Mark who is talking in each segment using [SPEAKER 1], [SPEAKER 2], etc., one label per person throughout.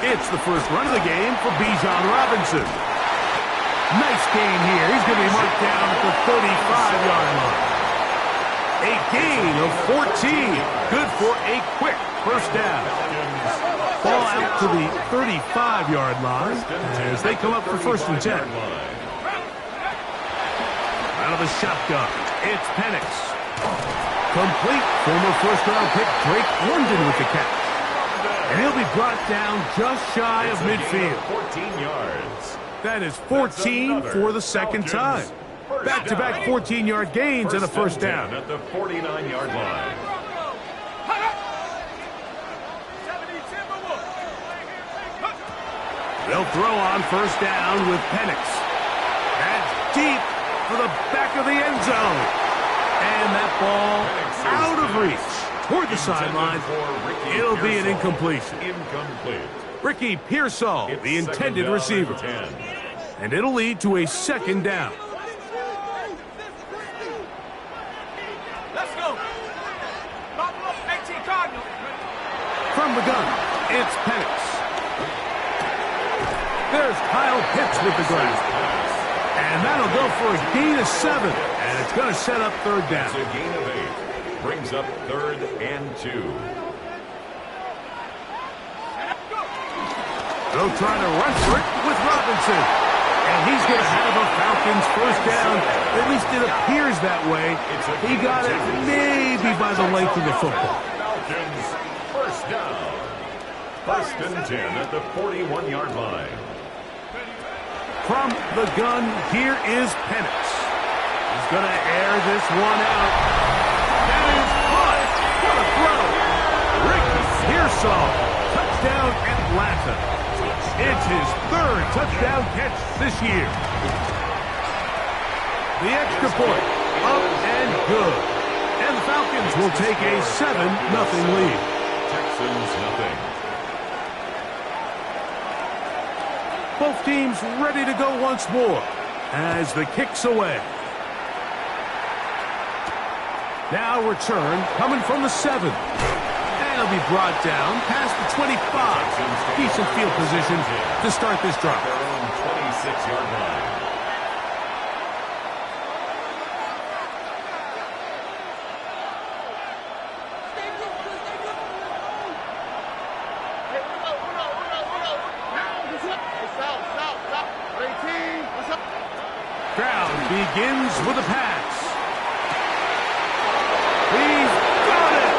[SPEAKER 1] It's the first run of the game for Bijan Robinson. Nice gain here. He's going to be marked down at the 35-yard line. A gain of 14. Good for a quick first down. Ball out to the 35-yard line as they come up for first and 10. Out of the shotgun, it's Penix. Complete. Former first-round pick Drake London with the catch. And he'll be brought down just shy of midfield.
[SPEAKER 2] 14 yards.
[SPEAKER 1] That is 14 for the second time. Back-to-back 14-yard gains and a first down.
[SPEAKER 2] At the 49-yard line.
[SPEAKER 1] They'll throw on first down with Penix. That's deep for the back of the end zone. And that ball out of reach toward the sideline. It'll be an incompletion.
[SPEAKER 2] Incomplete.
[SPEAKER 1] Ricky Pearsall, the intended receiver. And it'll lead to a second down.
[SPEAKER 3] Let's go.
[SPEAKER 1] From the gun, it's Penix. There's Kyle Pitts with the grab. And that'll go for a gain of 7. And it's going to set up third down.
[SPEAKER 2] It's a gain of 8. Brings up 3rd and 2.
[SPEAKER 1] They'll try to run for it with Robinson. And he's going to have a Falcons first down. At least it appears that way. He got it maybe by the length of the football.
[SPEAKER 2] Falcons first down. 1st and 10 at the 41-yard line.
[SPEAKER 1] From the gun, here is Penix. He's going to air this one out. That is caught. What a throw. Ricky Pearsall. Touchdown Atlanta. It's his 3rd touchdown catch this year. The extra point. Up and good. And the Falcons will take a 7-0 lead.
[SPEAKER 2] Texans nothing.
[SPEAKER 1] Both teams ready to go once more as the kick's away. Now return coming from the 7. And he'll be brought down past the 25. Decent field position to start this drive.
[SPEAKER 2] Their own 26-yard line.
[SPEAKER 1] Brown begins with a pass. He's got it!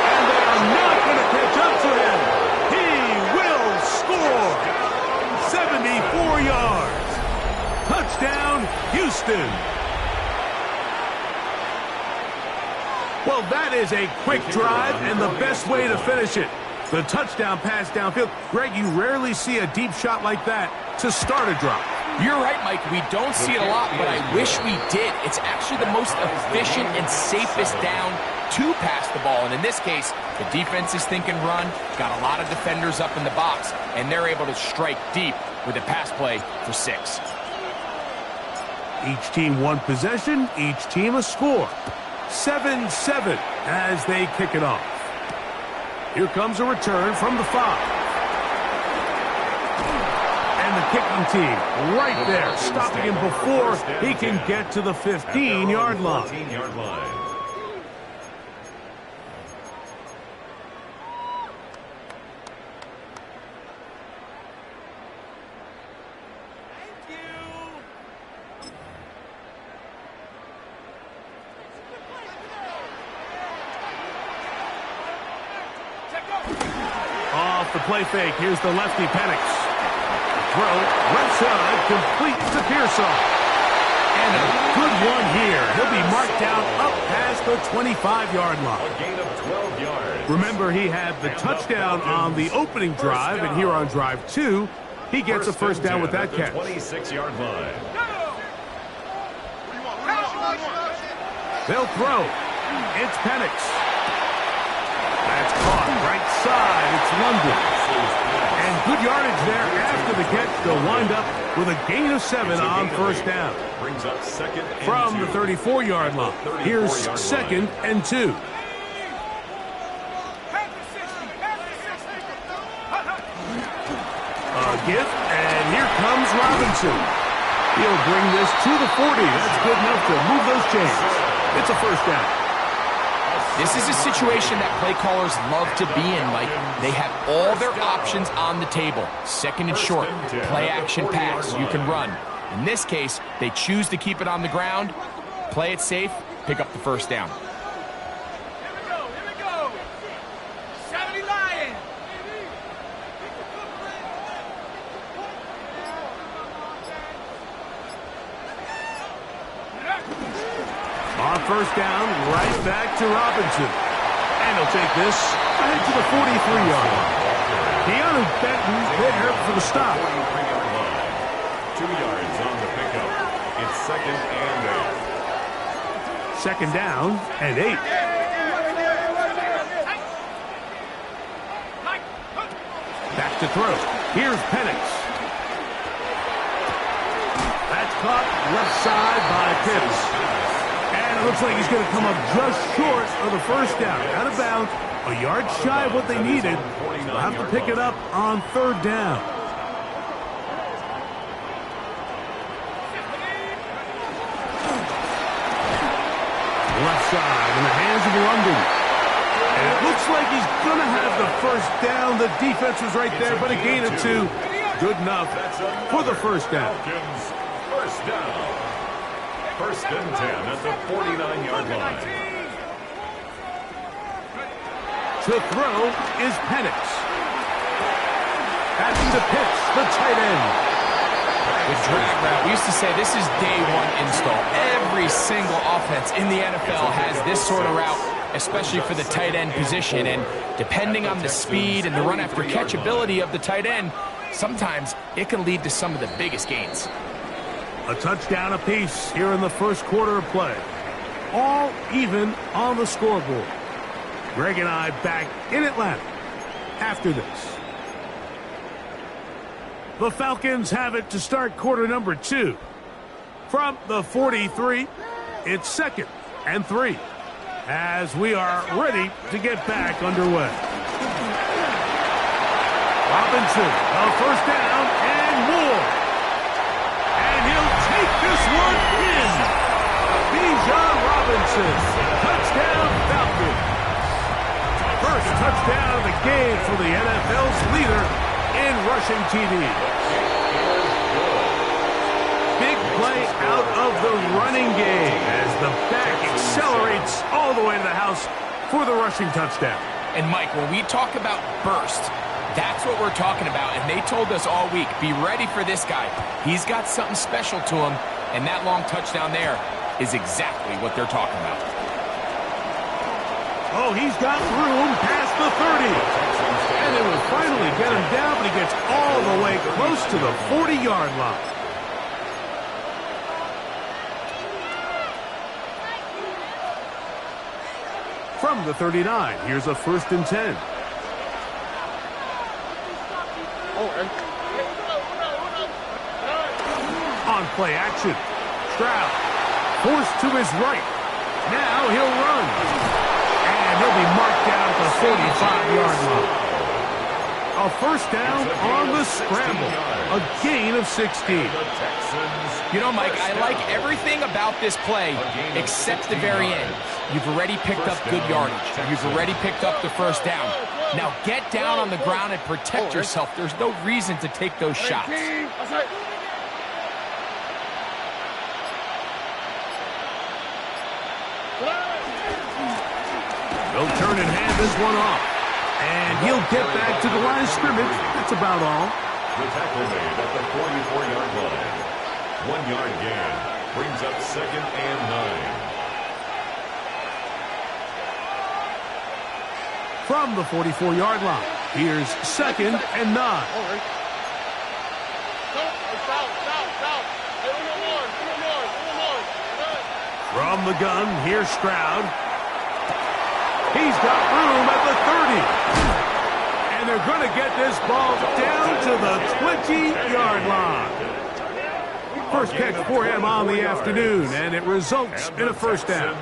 [SPEAKER 1] And they are not going to catch up to him. He will score! 74 yards. Touchdown, Houston. Well, that is a quick drive and the best way to finish it. The touchdown pass downfield. Greg, you rarely see a deep shot like that to start a drive.
[SPEAKER 4] You're right, Mike. We don't see it a lot, but I wish we did. It's actually the most efficient and safest down to pass the ball. And in this case, the defense is thinking run, got a lot of defenders up in the box, and they're able to strike deep with a pass play for 6.
[SPEAKER 1] Each team one possession, each team a score. 7-7 as they kick it off. Here comes a return from the 5. And the kicking team right there, stopping him before he can get to the 15-yard line.
[SPEAKER 2] 14-yard line.
[SPEAKER 1] Off the play fake, here's the lefty Penix. Throw, right side, complete to Pearsall. And a good one here. He'll be marked down up past the 25-yard line.
[SPEAKER 2] A gain of 12 yards.
[SPEAKER 1] Remember, he had the touchdown on the opening drive, and here on drive 2, he gets a first down with that catch.
[SPEAKER 2] 26-yard line.
[SPEAKER 1] They'll throw. It's Penix. That's caught right side. It's London. And good yardage there after the catch. They'll wind up with a gain of 7 on first down.
[SPEAKER 2] Brings up 2nd and 2.
[SPEAKER 1] From the 34-yard line. Here's 2nd and 2. give, and here comes Robinson. He'll bring this to the 40. That's good enough to move those chains. It's a first down.
[SPEAKER 4] This is a situation that play callers love to be in, Mike. They have all their options on the table. Second and short, play action pass, you can run. In this case, they choose to keep it on the ground, play it safe, pick up the first down.
[SPEAKER 3] Here we go. Saturday Lion.
[SPEAKER 1] On first down, right back to Robinson. And he'll take this ahead to the 43-yard line. Keanu Benton there for the stop.
[SPEAKER 2] 2 yards on the pickup. It's second and 8.
[SPEAKER 1] Second down and 8. Back to throw. Here's Penix. That's caught left side by Pitts. And it looks like he's going to come up just short of the first down. Out of bounds, a yard shy of what they needed. They'll have to pick it up on third down. Left side in the hands of London. And it looks like he's going to have the first down. The defense was right there, but a gain of 2. Good enough for the first down.
[SPEAKER 2] First down. First and 10 at the 49-yard line.
[SPEAKER 1] To throw is Penix. That's to Pitts, the tight end.
[SPEAKER 4] With drag route, we used to say this is day one install. Every single offense in the NFL has this sort of route, especially for the tight end position. And depending on the speed and the run after catch ability of the tight end, sometimes it can lead to some of the biggest gains.
[SPEAKER 1] A touchdown apiece here in the first quarter of play. All even on the scoreboard. Greg and I back in Atlanta after this. The Falcons have it to start quarter number 2. From the 43, it's second and 3 as we are ready to get back underway. Robinson, a first down and more. And he'll take this one in. Bijan Robinson, touchdown Falcons. First touchdown of the game for the NFL's leader in rushing TDs. Big play out of the running game as the back accelerates all the way to the house for the rushing touchdown.
[SPEAKER 4] And Mike, when we talk about burst, that's what we're talking about. And they told us all week, be ready for this guy. He's got something special to him. And that long touchdown there is exactly what they're talking about.
[SPEAKER 1] Oh, he's got room past the 30. And they will finally get him down, but he gets all the way close to the 40-yard line. From the 39, here's a first and 10. On play action, Stroud forced to his right. Now he'll run. And he'll be marked down at the 45-yard line. A first down on the scramble. A gain of 16.
[SPEAKER 4] You know, Mike, I like everything about this play except the very end. You've already picked up good yardage. You've already picked up the first down. Now get down on the ground and protect yourself. There's no reason to take those shots.
[SPEAKER 1] They'll turn and hand this one off. And he'll get back to the line of scrimmage. That's about all.
[SPEAKER 2] The tackle made at the 44-yard line. 1 yard gain brings up second and 9.
[SPEAKER 1] From the 44-yard line, here's second and 9. From the gun, here's Stroud. He's got room at the 30. And they're going to get this ball down to the 20-yard line. First catch for him on the afternoon, and it results in a first down.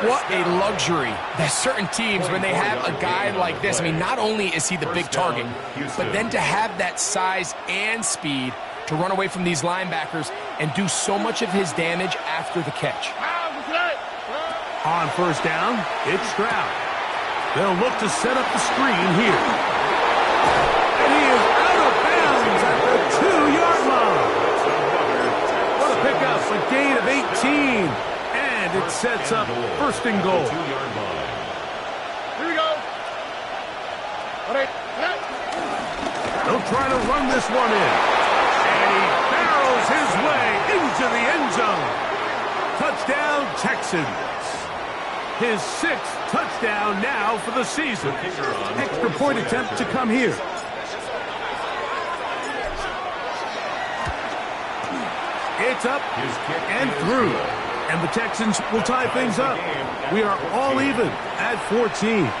[SPEAKER 4] What a luxury. There's certain teams when they have a guy like this. I mean, not only is he the big target, but then to have that size and speed to run away from these linebackers and do so much of his damage after the catch.
[SPEAKER 1] On first down, it's Stroud. They'll look to set up the screen here. And he is out of bounds at the 2-yard line. What a pickup, a gain of 18. And it sets up first and goal.
[SPEAKER 3] Here we go. All right.
[SPEAKER 1] They'll try to run this one in. And he barrels his way into the end zone. Touchdown, Texans. His 6th touchdown now for the season. Extra point attempt to come here. It's up and through. And the Texans will tie things up. We are all even at 14.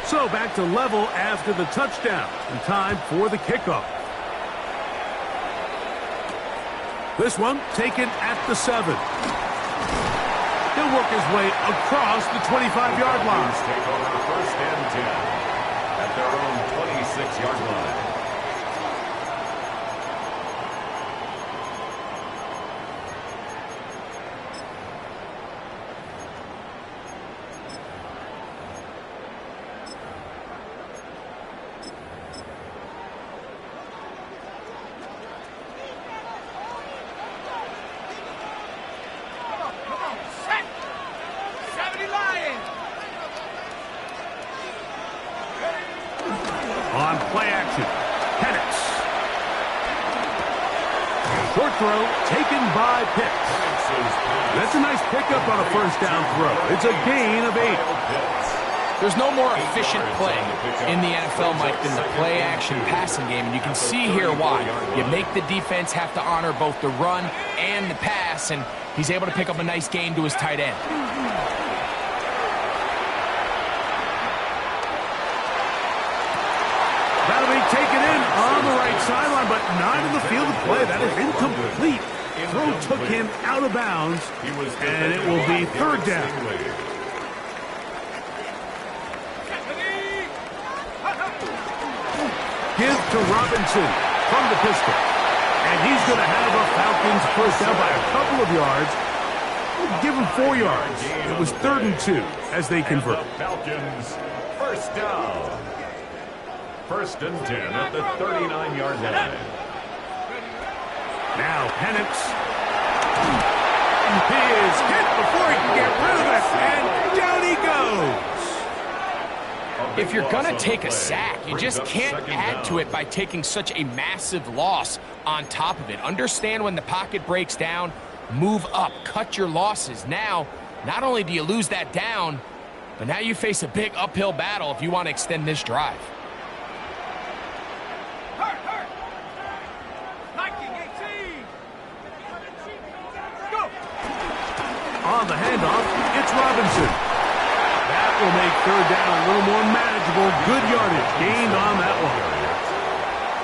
[SPEAKER 1] So back to level after the touchdown. And time for the kickoff. This one taken at the 7. He'll work his way across the 25-yard line.
[SPEAKER 2] Take over first and 10 at their own 26-yard line.
[SPEAKER 1] On play action, Penix. Short throw taken by Pitts. That's a nice pickup on a first down throw. It's a gain of 8.
[SPEAKER 4] There's no more efficient play in the NFL, Mike, than the play action passing game. And you can see here why. You make the defense have to honor both the run and the pass, and he's able to pick up a nice gain to his tight end.
[SPEAKER 1] That'll be taken in on the right sideline, but not in the field of play. That is incomplete. Throw took him out of bounds, and it will be third down. Give to Robinson from the pistol. And he's going to have a Falcons first down by a couple of yards. We'll give him 4 yards. It was 3rd and 2 as they convert.
[SPEAKER 2] Falcons first down. First and 10 at the 39-yard line.
[SPEAKER 1] Now Penix. He is hit before he can get rid of it, and down he goes.
[SPEAKER 4] If you're going to take a sack, you just can't add to it by taking such a massive loss on top of it. Understand when the pocket breaks down, move up, cut your losses. Now, not only do you lose that down, but now you face a big uphill battle if you want to extend this drive.
[SPEAKER 1] On the handoff, it's Robinson. That will make 3rd down a little more manageable. Good yardage gained on that one.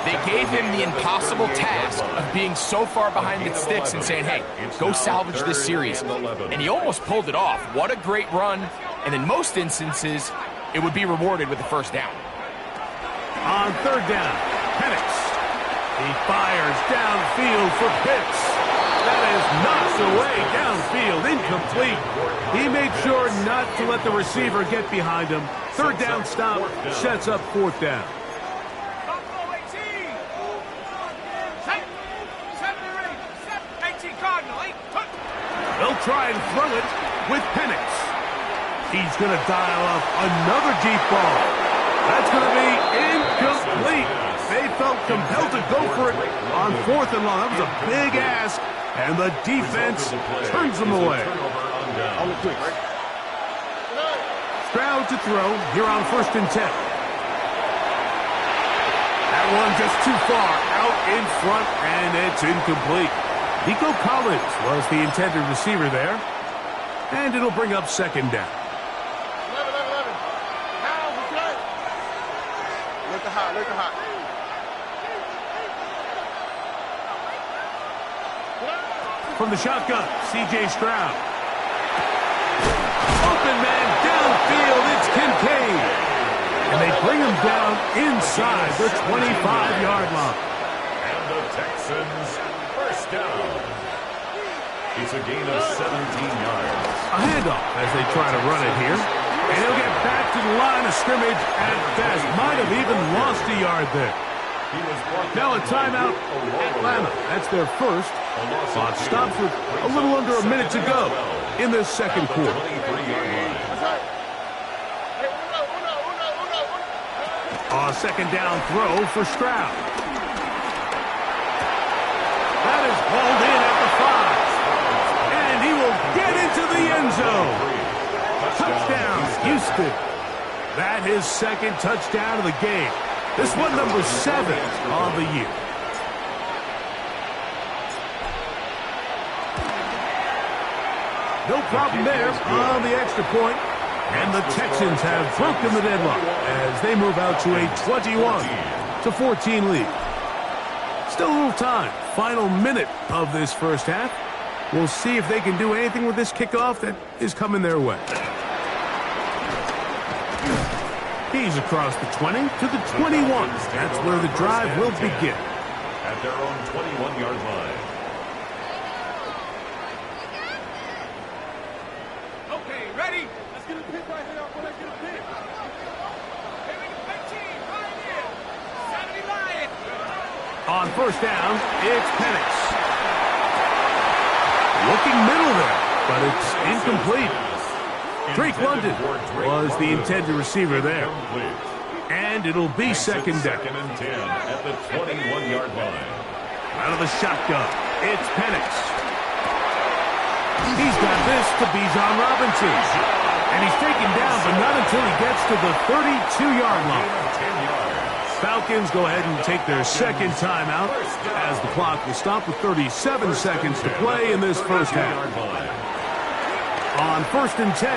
[SPEAKER 4] They gave him the impossible task of being so far behind the sticks and saying, hey, go salvage this series. And he almost pulled it off. What a great run. And in most instances, it would be rewarded with the first down.
[SPEAKER 1] On 3rd down, Penix. He fires downfield for Pitts. That is knocked away downfield, incomplete. He made sure not to let the receiver get behind him. 3rd down stop sets up 4th down. They'll try and throw it with Penix. He's going to dial up another deep ball. That's going to be incomplete. They felt compelled to go for it on 4th and long. That was a big ask, and the defense turns them away. Stroud to throw here on 1st and 10. That one just too far out in front, and it's incomplete. Nico Collins was the intended receiver there, and it'll bring up 2nd down.
[SPEAKER 3] 11. Now we play. Look at hot.
[SPEAKER 1] from the shotgun. C.J. Stroud. Open man downfield. It's Kincaid. And they bring him down inside the 25-yard line.
[SPEAKER 2] And the Texans first down. It's a gain of 17 yards.
[SPEAKER 1] A handoff as they try to run it here. And he'll get back to the line of scrimmage at best. Might have even lost a yard there. Now a timeout, Atlanta. That's their first. Clock stops with a little under a minute to go in this second quarter. A second down throw for Stroud. That is hauled in at the 5. And he will get into the end zone. Touchdown, Houston. That his second touchdown of the game. This one number 7 on the year. No problem there on the extra point. And the Texans have broken the deadlock as they move out to a 21-14 lead. Still a little time. Final minute of this first half. We'll see if they can do anything with this kickoff that is coming their way. He's across the 20 to the 21. That's where the drive will begin.
[SPEAKER 2] At their own 21-yard line.
[SPEAKER 3] Okay, ready? Let's get a pick right here. Let's get a pick.
[SPEAKER 1] On first down, it's Penix. Looking middle there, but it's incomplete. Drake London was the intended receiver there. And it'll be second down.
[SPEAKER 2] Second and 10 at the 21-yard line.
[SPEAKER 1] Out of the shotgun, it's Penix. He's got this to Bijan Robinson. And he's taken down, but not until he gets to the 32-yard line.
[SPEAKER 2] 10 yards.
[SPEAKER 1] Falcons go ahead and take their second timeout as the clock will stop with 37 seconds to play in this first half. On first and 10,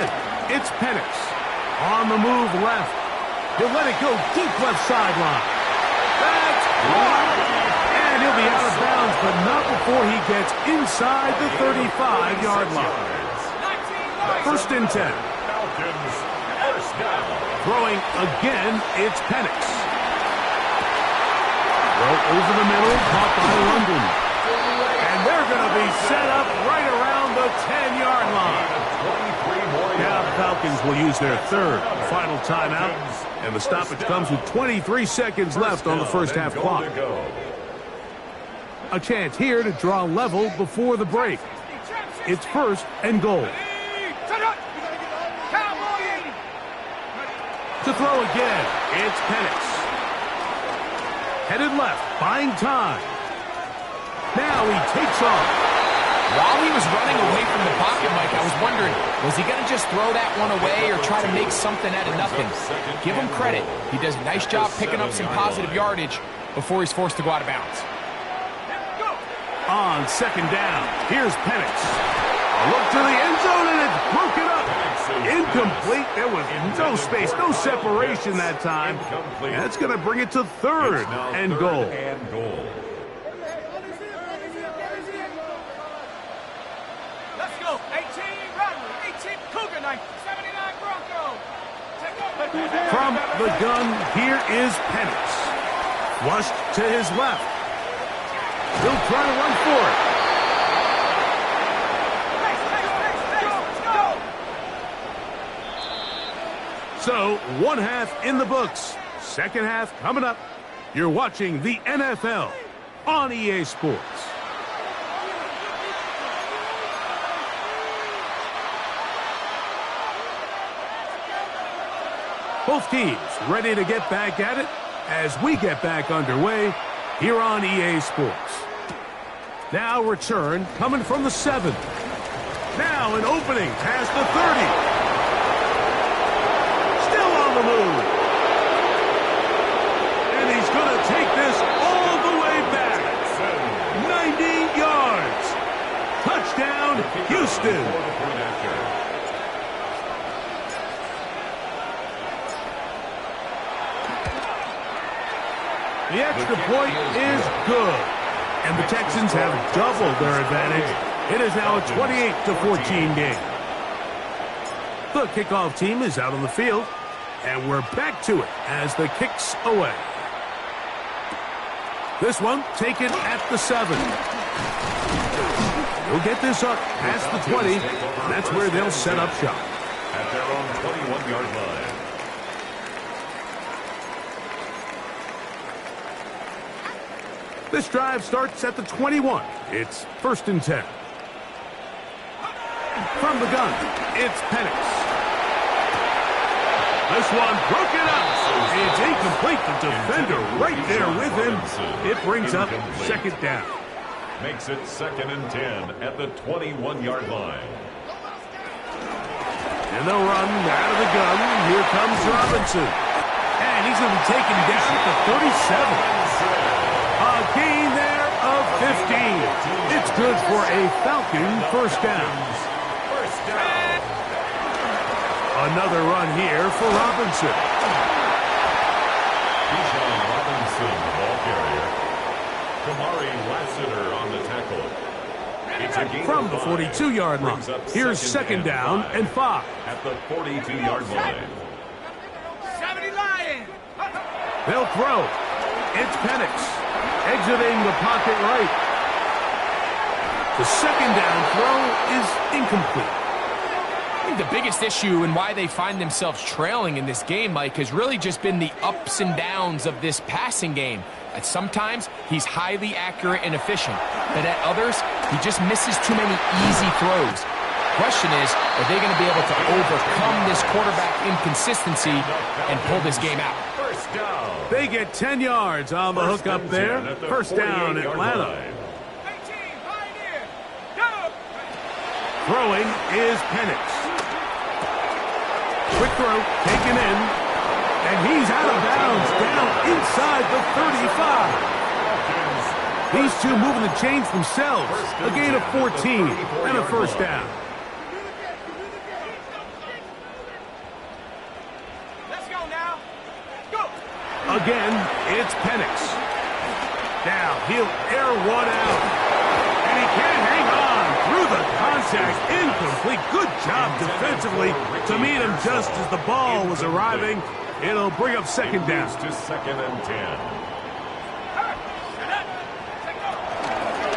[SPEAKER 1] it's Penix. On the move left. He'll let it go deep left sideline. That's blocked. And he'll be out of bounds, but not before he gets inside the 35-yard line. First and 10.
[SPEAKER 2] Falcons first down.
[SPEAKER 1] Throwing again, it's Penix. Well, over the middle, caught by London. And they're going to be set up right around the 10-yard line. Now the Falcons will use their third final timeout. And the stoppage comes with 23 seconds left on the first half clock. A chance here to draw level before the break. It's first and goal. To throw again, it's Penix. Headed left, buying time. Now he takes off.
[SPEAKER 4] While he was running away from the pocket, Mike, I was wondering, was he going to just throw that one away or try to make something out of nothing? Give him credit. He does a nice job picking up some positive yardage before he's forced to go out of bounds.
[SPEAKER 1] On second down, here's Penix. A look to the end zone, and it's broken up. Incomplete. There was no space, no separation that time. That's going to bring it to third and goal.
[SPEAKER 3] Let's go. 18 Rodman, 18 Cougar Knife, 79 Bronco.
[SPEAKER 1] From the gun, here is Penix. Flushed to his left. He'll try to run for it. So, one half in the books. Second half coming up. You're watching the NFL on EA Sports. Both teams ready to get back at it as we get back underway here on EA Sports. Now return coming from the 7. Now an opening past the 30. The move. And he's going to take this all the way back. 90 yards. Touchdown, Houston. The extra point is good. And the Texans have doubled their advantage It is now a 28-14 game. The kickoff team is out on the field, and we're back to it as the kick's away. This one taken at the 7. He'll get this up past the 20. That's where they'll set up shop.
[SPEAKER 2] At their own 21-yard line.
[SPEAKER 1] This drive starts at the 21. It's 1st and 10. From the gun, it's Penix. This one broken up. It's incomplete. The defender right there with him. It brings up 2nd down.
[SPEAKER 2] Makes it 2nd and 10 at the 21-yard line.
[SPEAKER 1] And they'll run out of the gun. Here comes Robinson. And he's going to be taken down at the 37. A gain there of 15. It's good for a Falcon 1st down. Another run here for Robinson.
[SPEAKER 2] Robinson, the ball carrier. Kamari Lassiter on the tackle. It's a gain
[SPEAKER 1] from the 42-yard line. Here's 2nd down and 5.
[SPEAKER 2] At the 42-yard line.
[SPEAKER 3] 70 Lions.
[SPEAKER 1] They'll throw. It's Penix exiting the pocket right. The 2nd down throw is incomplete.
[SPEAKER 4] I think the biggest issue and why they find themselves trailing in this game, Mike, has really just been the ups and downs of this passing game. At sometimes, he's highly accurate and efficient, but at others, he just misses too many easy throws. Question is, are they going to be able to overcome this quarterback inconsistency and pull this game out?
[SPEAKER 2] First down.
[SPEAKER 1] They get 10 yards on the hook up there. 1st down, Atlanta.
[SPEAKER 3] 18, Pioneer. Go.
[SPEAKER 1] Throwing is Penix. Quick throw, taken in, and he's out of bounds, down inside the 35. These two moving the chains themselves. A gain of 14 and a 1st down.
[SPEAKER 3] Let's go now. Go.
[SPEAKER 1] Again, it's Penix. Now he'll air one out, and he can't hang on through the contact. Incomplete. Good job defensively to meet him just as the ball was arriving. It'll bring up 2nd down.
[SPEAKER 2] To 2nd and 10.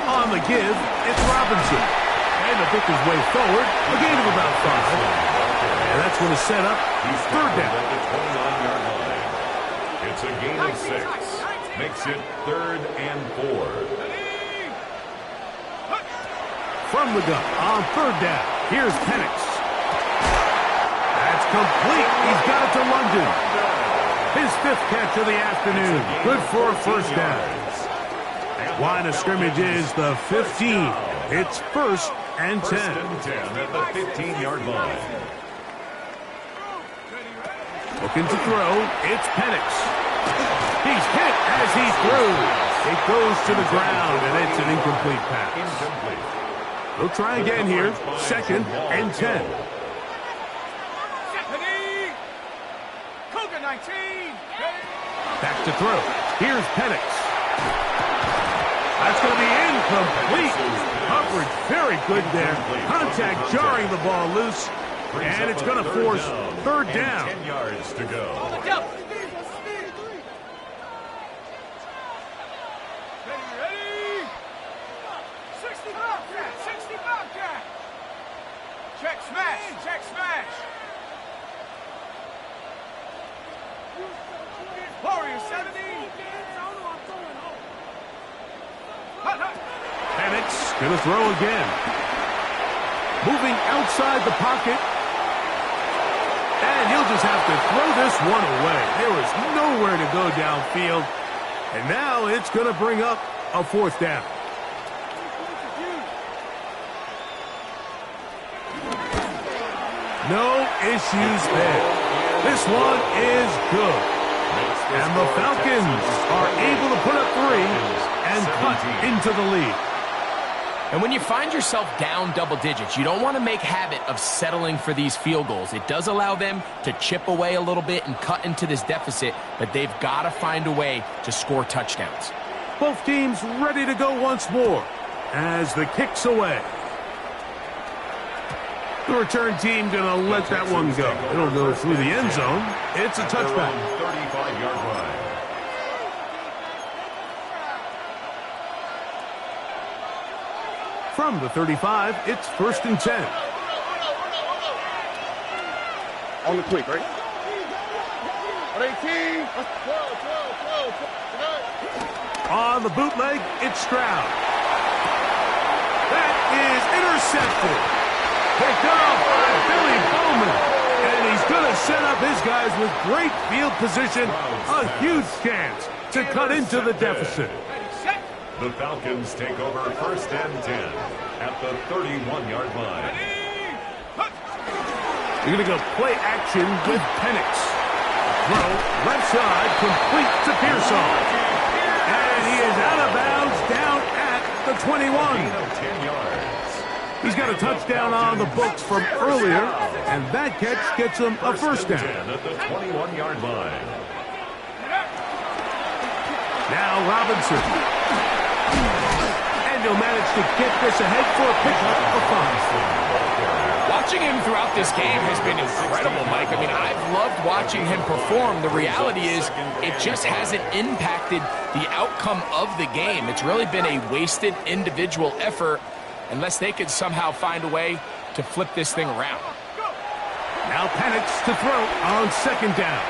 [SPEAKER 1] On the give, it's Robinson. And to pick his way forward, a gain of about 5. And that's going to set up 3rd down.
[SPEAKER 2] At the 29-yard line. It's a gain of 6. Makes it 3rd and 4.
[SPEAKER 1] From the gun on 3rd down. Here's Penix. That's complete. He's got it to London. His 5th catch of the afternoon. Good for a 1st down. Line of scrimmage is the 15. It's 1st and 10.
[SPEAKER 2] 1st and 10 at the 15-yard line.
[SPEAKER 1] Looking to throw. It's Penix. He's hit as he throws. It goes to the ground, and it's an incomplete pass.
[SPEAKER 2] Incomplete.
[SPEAKER 1] We'll try again here. 2nd and 10.
[SPEAKER 3] Cougar 19.
[SPEAKER 1] Back to throw. Here's Penix. That's going to be incomplete. Coverage very good there. Contact jarring the ball loose. And it's going to force 3rd down.
[SPEAKER 2] 10 yards to go.
[SPEAKER 3] Ready? 60 Bobcat. 60 Bobcat. Check smash. Check smash. Warrior 70.
[SPEAKER 1] Penix going to throw again. Moving outside the pocket. And he'll just have to throw this one away. There is nowhere to go downfield. And now it's going to bring up a 4th down. No issues there. This one is good. And the Falcons are able to put up 3 and cut into the lead.
[SPEAKER 4] And when you find yourself down double digits, you don't want to make habit of settling for these field goals. It does allow them to chip away a little bit and cut into this deficit, but they've got to find a way to score touchdowns.
[SPEAKER 1] Both teams ready to go once more as the kick's away. The return team going to let that one go. It'll go through the end zone. It's a touchback.
[SPEAKER 2] 35-yard line.
[SPEAKER 1] From the 35, it's 1st and 10.
[SPEAKER 5] On the quick, right? 18.
[SPEAKER 1] On the bootleg, it's Stroud. That is intercepted. Picked off by Billy Bowman. And he's going to set up his guys with great field position. A huge chance to cut into the deficit.
[SPEAKER 2] The Falcons take over 1st and 10 at the 31-yard line.
[SPEAKER 1] You're going to go play action with Penix. Throw, left side, complete to Pearsall. And he is out of bounds down at the 21.
[SPEAKER 2] Gain of 10 yards.
[SPEAKER 1] He's got a touchdown on the books from earlier, and that catch gets him a first down.
[SPEAKER 2] 10 at the 21-yard line.
[SPEAKER 1] Now Robinson. And he'll manage to get this ahead for a pickup of 5.
[SPEAKER 4] Watching him throughout this game has been incredible, Mike. I mean, I've loved watching him perform. The reality is it just hasn't impacted the outcome of the game. It's really been a wasted individual effort unless they could somehow find a way to flip this thing around.
[SPEAKER 1] Now Penix to throw on 2nd down.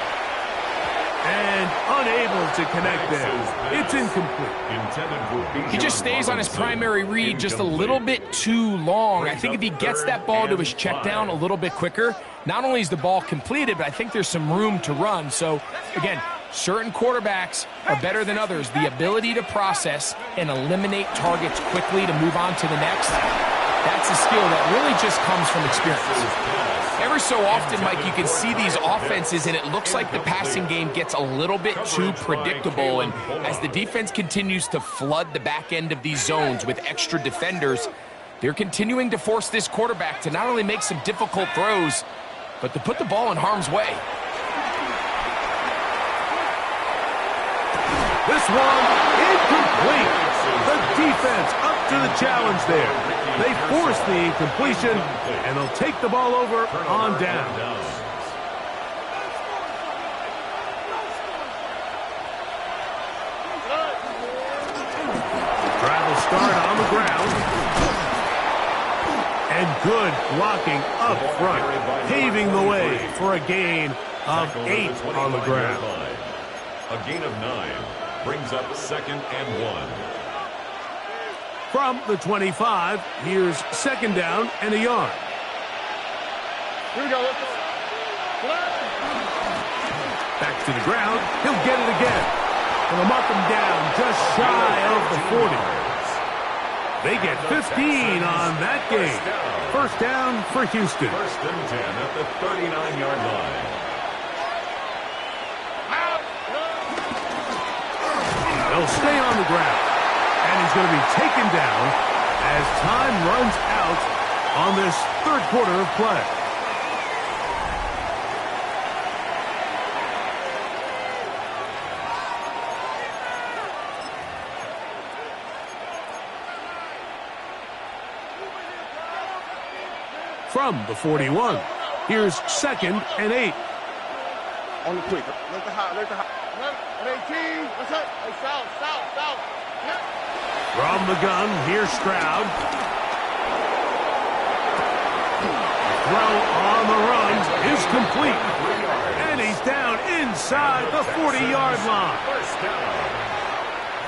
[SPEAKER 1] And unable to connect there. It's incomplete.
[SPEAKER 4] He just stays on his primary read just a little bit too long. I think if he gets that ball to his check down a little bit quicker, not only is the ball completed, but I think there's some room to run. So, again, certain quarterbacks are better than others. The ability to process and eliminate targets quickly to move on to the next, that's a skill that really just comes from experience. Every so often, Mike, you can see these offenses, and it looks like the passing game gets a little bit too predictable. And as the defense continues to flood the back end of these zones with extra defenders, they're continuing to force this quarterback to not only make some difficult throws, but to put the ball in harm's way.
[SPEAKER 1] This one incomplete. The defense up to the challenge there. They force the incompletion, and they'll take the ball over on down. Travel start on the ground. And good blocking up front, paving the way for a gain of 8 on the ground.
[SPEAKER 2] A gain of 9 brings up 2nd and 1.
[SPEAKER 1] From the 25, here's 2nd down and a yard.
[SPEAKER 5] Here we go.
[SPEAKER 1] Back to the ground. He'll get it again. And they'll mark him down just shy of the 40. They get 15 on that game. First down for Houston.
[SPEAKER 2] 1st and 10 at the 39-yard line.
[SPEAKER 1] They'll stay on the ground. And he's going to be taken down as time runs out on this 3rd quarter of play. From the 41, here's 2nd and 8.
[SPEAKER 5] On the quick. Let the high. At 18. What's up? Hey, south.
[SPEAKER 1] From the gun, here's Stroud. Throw on the run is complete. And he's down inside the 40-yard line.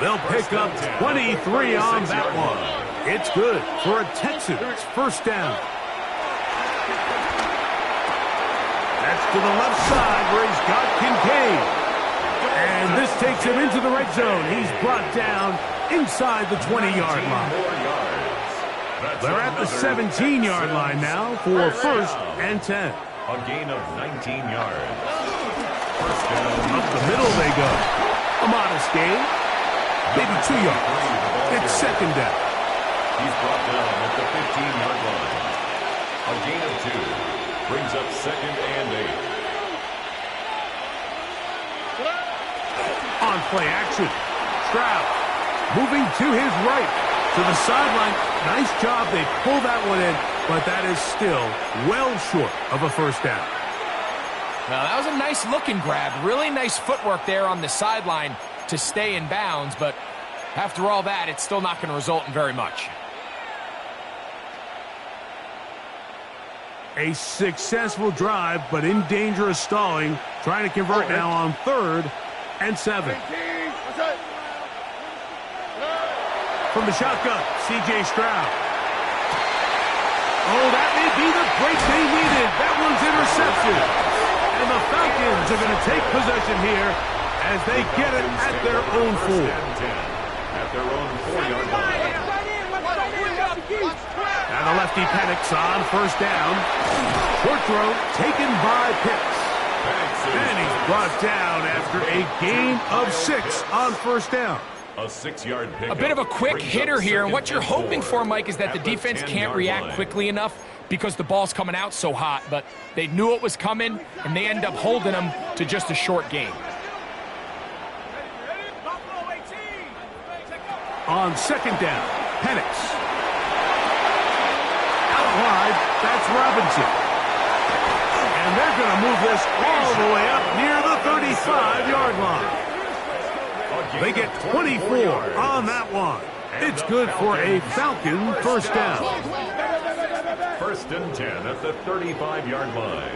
[SPEAKER 1] They'll pick up 23 on that one. It's good for a Texans first down. That's to the left side where he's got Kincaid. And this takes him into the red zone. He's brought down inside the 20-yard line. They're at the 17-yard line now for 1st and 10.
[SPEAKER 2] A gain of 19 yards. First down.
[SPEAKER 1] Up the middle they go. A modest gain. Maybe 2 yards. It's 2nd down.
[SPEAKER 2] He's brought down at the 15-yard line. A gain of 2 brings up 2nd and 8.
[SPEAKER 1] On play action. Stroud moving to his right. To the sideline. Nice job. They pull that one in but that is still well short of a first down.
[SPEAKER 4] Now, that was a nice-looking grab. Really nice footwork there on the sideline to stay in bounds, but after all that, it's still not going to result in very much.
[SPEAKER 1] A successful drive, but in danger of stalling. Trying to convert now on 3rd and 7. From the shotgun, C.J. Stroud. Oh, that may be the break they needed. That one's intercepted. And the Falcons are going to take possession here as they get it at their own 4.
[SPEAKER 2] At their own 4-yard line.
[SPEAKER 1] And the lefty Penix on first down. Short throw taken by Pitts. And he's brought down after a gain of 6 on first down.
[SPEAKER 2] A 6-yard pickup.
[SPEAKER 4] A bit of a quick hitter here, and what you're hoping for, Mike, is that the defense can't react quickly enough because the ball's coming out so hot, but they knew it was coming, and they end up holding them to just a short gain.
[SPEAKER 1] On 2nd down, Penix. Out wide, that's Robinson. And they're going to move this all the way up near the 35-yard line. They get 24 on that one. It's good for a Falcon first down.
[SPEAKER 2] 1st and 10 at the 35-yard line.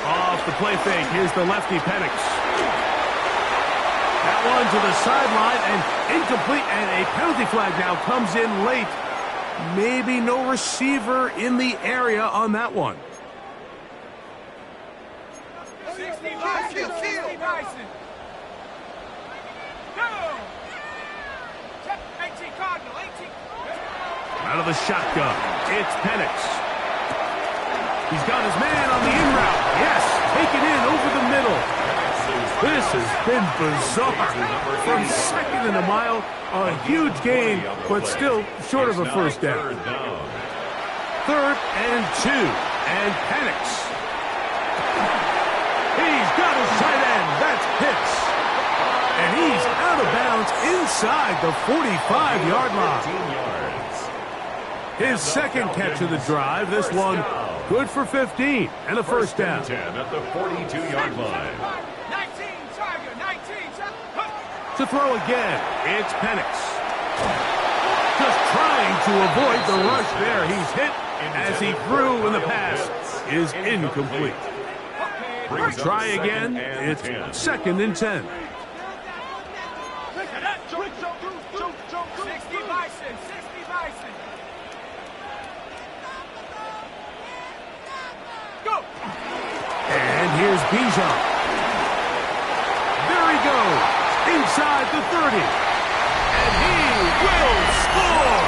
[SPEAKER 1] Off the play fake, here's the lefty Penix. That one to the sideline and incomplete, and a penalty flag now comes in late. Maybe no receiver in the area on that one.
[SPEAKER 3] 60 Bison. 60 Bison. Go. 18 Cardinal. 18.
[SPEAKER 1] Out of the shotgun, it's Penix. He's got his man on the in route. Yes, taken in over the middle. This has been bizarre. From 2nd and a mile, a huge gain, but still short of a first down. 3rd and 2, and Penix. He's got his tight end. That's Pitts. And he's out of bounds inside the 45-yard line. His 2nd catch of the drive. This one good for 15 and a first down.
[SPEAKER 2] 10 at the 42-yard line.
[SPEAKER 3] 19 Tiger. 19.
[SPEAKER 1] To throw again, it's Penix. Just trying to avoid the rush there. He's hit as he threw, and the pass is incomplete. Try again. It's 2nd and 10.
[SPEAKER 3] 60 Bison. 60 Bison. Go.
[SPEAKER 1] And here's Bijan. There he goes. Inside the 30. And he will score.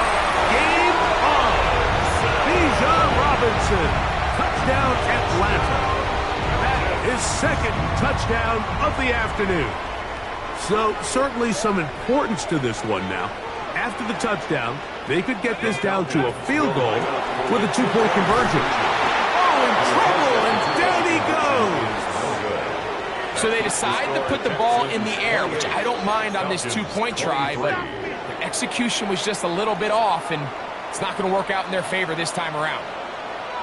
[SPEAKER 1] Game on. Bijan Robinson. Touchdown Atlanta. His 2nd touchdown of the afternoon. So certainly some importance to this one now. After the touchdown, they could get this down to a field goal with a 2-point conversion. Oh, in trouble, and down he goes.
[SPEAKER 4] So they decide to put the ball in the air, which I don't mind on this 2-point try, but the execution was just a little bit off, and it's not going to work out in their favor this time around.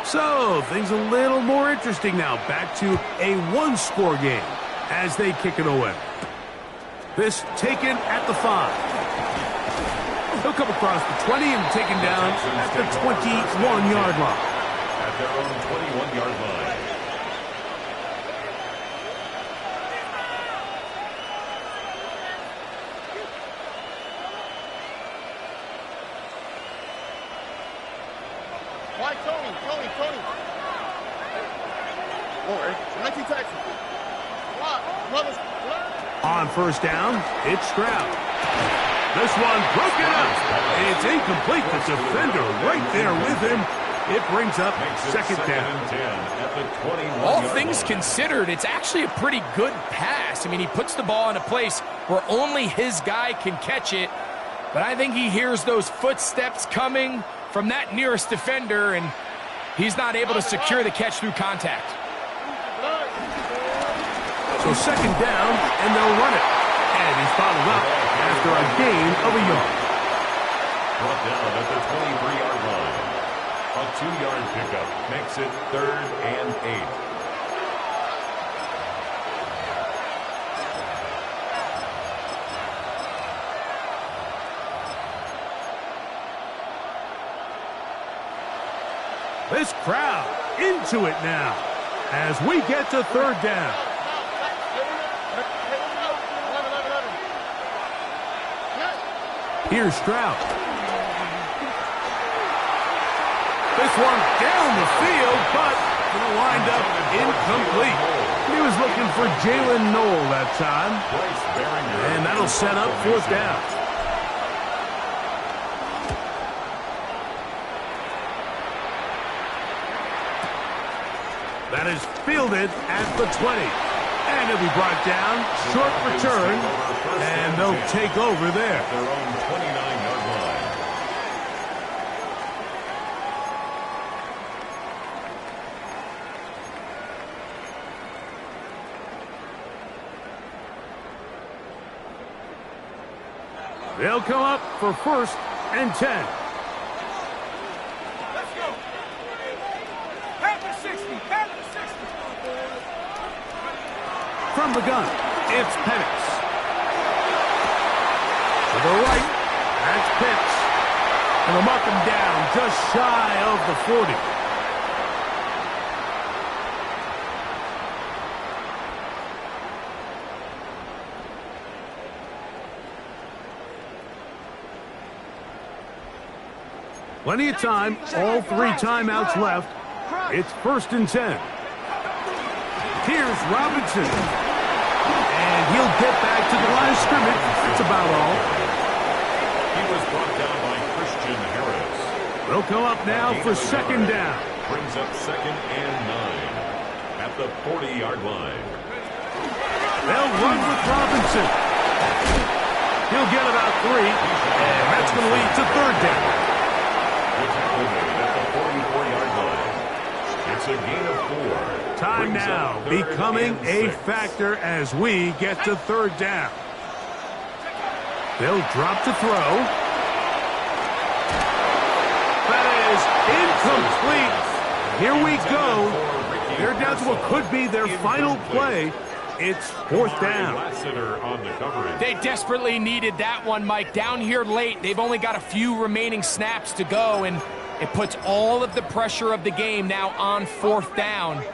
[SPEAKER 1] So, things a little more interesting now. Back to a 1-score game as they kick it away. This taken at the 5. He'll come across the 20 and taken down at the 21-yard line.
[SPEAKER 2] At their own 21-yard line.
[SPEAKER 5] Why Tony? Or 19 Texas.
[SPEAKER 1] On first down, it's Stroud. This one broken up. It's incomplete. The defender right there with him. It brings up 2nd down.
[SPEAKER 4] All things considered, it's actually a pretty good pass. I mean, he puts the ball in a place where only his guy can catch it. But I think he hears those footsteps coming from that nearest defender, and he's not able to secure the catch through contact.
[SPEAKER 1] So 2nd down, and they'll run it. And he's followed up after a gain of a yard.
[SPEAKER 2] Brought down at the 23-yard line. A 2-yard pickup makes it 3rd and 8.
[SPEAKER 1] This crowd into it now as we get to 3rd down. Here's Stroud. This one down the field, but gonna wind up incomplete. He was looking for Jalen Noel that time. And that'll set up 4th down. That is fielded at the 20. And it'll be brought down. Short return. And they'll take over there.
[SPEAKER 2] Their own 29-yard line.
[SPEAKER 1] They'll come up for 1st and 10. From the gun, it's Penix. To the right, that's Pitts. And they'll mark him down just shy of the 40. Plenty of time, all 3 timeouts left. It's 1st and 10. Here's Robinson. And he'll get back to the line of scrimmage. That's about all.
[SPEAKER 2] He was brought down by Christian Harris.
[SPEAKER 1] They'll come up now for 2nd down.
[SPEAKER 2] Brings up 2nd and 9 at the 40-yard line.
[SPEAKER 1] They'll run with Robinson. He'll get about 3, and that's going to lead to 3rd down.
[SPEAKER 2] The tackle made at the 44-yard line. It's a gain of 4.
[SPEAKER 1] Time now becoming a factor as we get to 3rd down. They'll drop to throw. That is incomplete. Here we go. They're down to what could be their final play. It's 4th down.
[SPEAKER 2] On the coverage.
[SPEAKER 4] They desperately needed that one, Mike. Down here late, they've only got a few remaining snaps to go, and it puts all of the pressure of the game now on 4th down.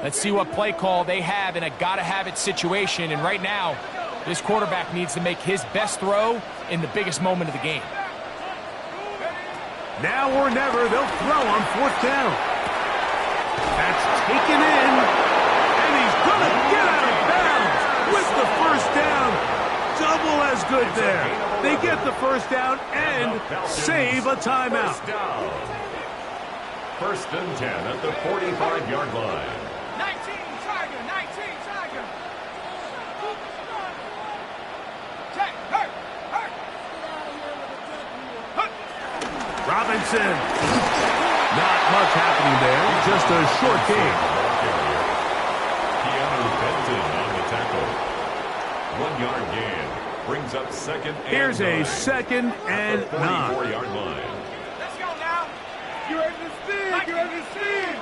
[SPEAKER 4] Let's see what play call they have in a gotta-have-it situation. And right now, this quarterback needs to make his best throw in the biggest moment of the game.
[SPEAKER 1] Now or never, they'll throw on 4th down. That's taken in, and he's going to get out of bounds with the 1st down. Double as good there. They get the 1st down and save a timeout.
[SPEAKER 2] 1st and 10 at the 45-yard line.
[SPEAKER 3] 19 Tiger. Check, hurt.
[SPEAKER 1] Robinson. Not much happening there. Just a short gain.
[SPEAKER 2] Keanu Benton on the tackle. 1-yard gain. Brings up 2nd and
[SPEAKER 1] Here's
[SPEAKER 2] 9
[SPEAKER 1] a 2nd and 9.
[SPEAKER 2] 44-yard line.
[SPEAKER 3] Let's go now.
[SPEAKER 5] You ready to speed? You ready to speed?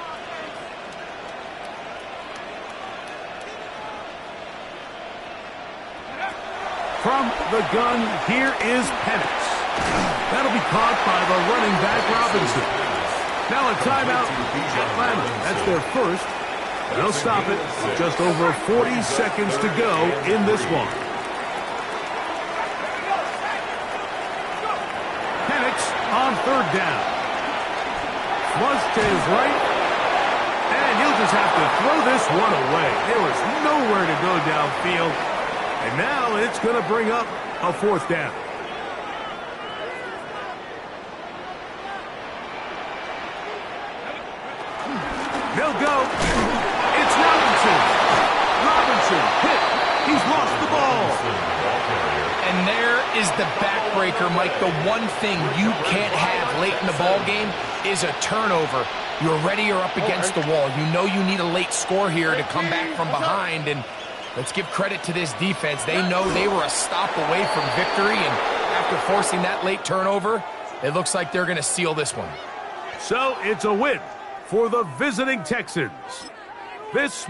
[SPEAKER 1] From the gun, here is Penix. That'll be caught by the running back, Robinson. Now a timeout, Atlanta. That's their 1st. They'll stop it. Just over 40 seconds to go in this one. Penix on 3rd down. Flush to his right. And he'll just have to throw this one away. There was nowhere to go downfield. And now it's going to bring up a 4th down. They'll go. It's Robinson. Robinson hit. He's lost the ball.
[SPEAKER 4] And there is the backbreaker, Mike. The one thing you can't have late in the ball game is a turnover. You're ready or up against the wall. You know you need a late score here to come back from behind, and Let's give credit to this defense. They know they were a stop away from victory, and after forcing that late turnover, it looks like they're going to seal this one.
[SPEAKER 1] So it's a win for the visiting Texans. This